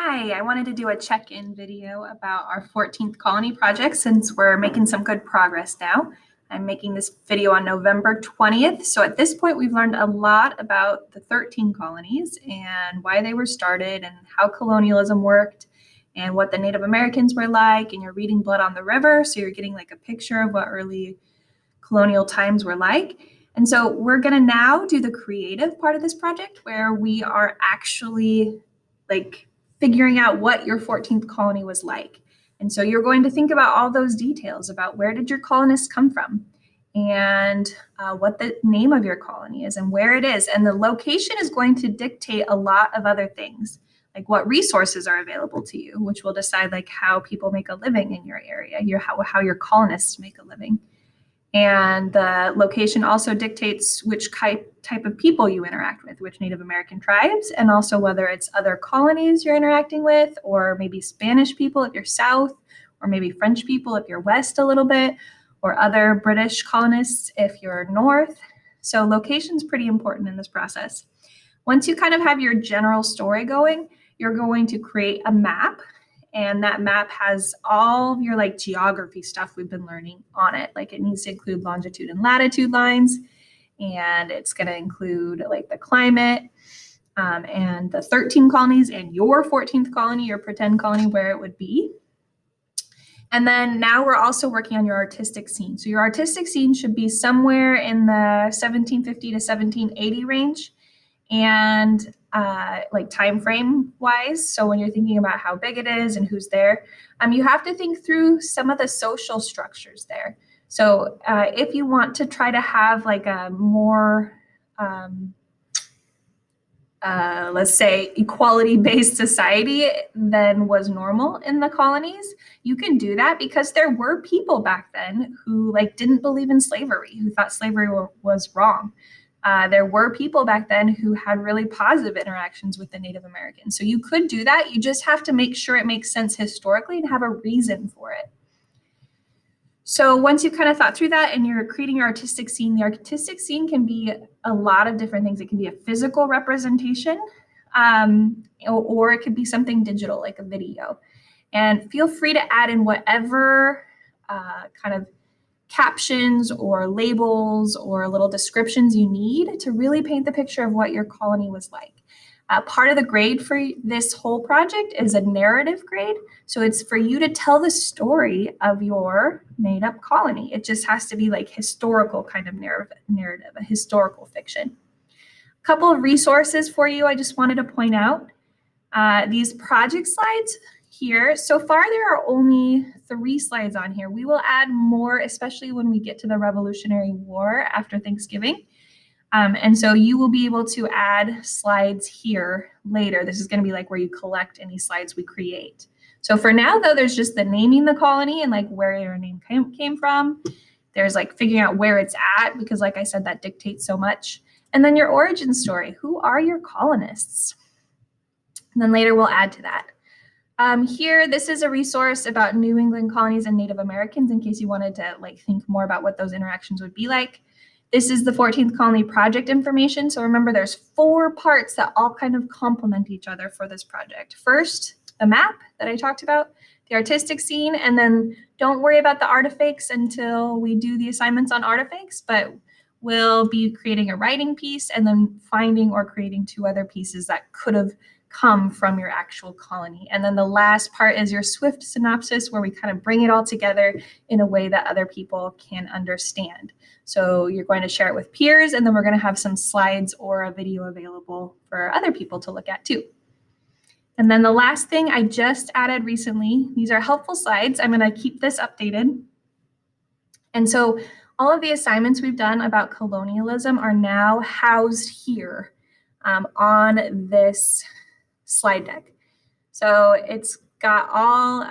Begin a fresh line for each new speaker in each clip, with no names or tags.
Hi, I wanted to do a check-in video about our 14th colony project since we're making some good progress now. I'm making this video on November 20th. So at this point, we've learned a lot about the 13 colonies and why they were started and how colonialism worked and what the Native Americans were like. And you're reading Blood on the River, so you're getting like a picture of what early colonial times were like. And so we're gonna now do the creative part of this project where we are actually like figuring out what your 14th colony was like. And so you're going to think about all those details about where did your colonists come from and what the name of your colony is and where it is. And the location is going to dictate a lot of other things, like what resources are available to you, which will decide like how people make a living in your area, how your colonists make a living. And the location also dictates which type of people you interact with, which Native American tribes, and also whether it's other colonies you're interacting with, or maybe Spanish people if you're south, or maybe French people if you're west a little bit, or other British colonists if you're north. So location's pretty important in this process. Once you kind of have your general story going, you're going to create a map. And that map has all of your like geography stuff we've been learning on it. Like it needs to include longitude and latitude lines, and it's going to include like the climate and the 13 colonies and your 14th colony, your pretend colony, where it would be. And then now we're also working on your artistic scene. So your artistic scene should be somewhere in the 1750 to 1780 range. And like time frame wise, so when you're thinking about how big it is and who's there, you have to think through some of the social structures there. So if you want to try to have like a more let's say equality-based society than was normal in the colonies, you can do that because there were people back then who like didn't believe in slavery, who thought slavery was wrong. There were people back then who had really positive interactions with the Native Americans. So you could do that. You just have to make sure it makes sense historically and have a reason for it. So once you've kind of thought through that and you're creating your artistic scene, the artistic scene can be a lot of different things. It can be a physical representation, or it could be something digital, like a video. And feel free to add in whatever kind of captions or labels or little descriptions you need to really paint the picture of what your colony was like. Part of the grade for this whole project is a narrative grade. So it's for you to tell the story of your made up colony. It just has to be like historical kind of narrative, a historical fiction. A couple of resources for you I just wanted to point out. These project slides here. So far, there are only 3 slides on here. We will add more, especially when we get to the Revolutionary War after Thanksgiving. And so you will be able to add slides here later. This is going to be like where you collect any slides we create. So for now, though, there's just the naming the colony and like where your name came from. There's like figuring out where it's at, because like I said, that dictates so much. And then your origin story. Who are your colonists? And then later we'll add to that. Here, this is a resource about New England colonies and Native Americans in case you wanted to like think more about what those interactions would be like. This is the 14th colony project information. So remember, there's 4 parts that all kind of complement each other for this project. First, the map that I talked about, the artistic scene, and then don't worry about the artifacts until we do the assignments on artifacts, but we'll be creating a writing piece and then finding or creating 2 other pieces that could have come from your actual colony. And then the last part is your Swift synopsis, where we kind of bring it all together in a way that other people can understand. So you're going to share it with peers, and then we're going to have some slides or a video available for other people to look at too. And then the last thing I just added recently, these are helpful slides. I'm going to keep this updated. And so all of the assignments we've done about colonialism are now housed here on this slide deck. So it's got all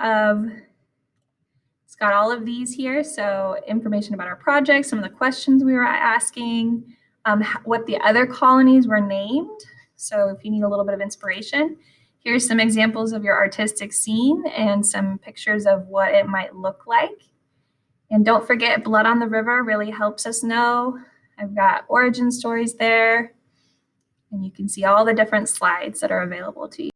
of these here. So information about our project, some of the questions we were asking, what the other colonies were named. So if you need a little bit of inspiration, here's some examples of your artistic scene and some pictures of what it might look like. And don't forget, Blood on the River really helps us know. I've got origin stories there, and you can see all the different slides that are available to you.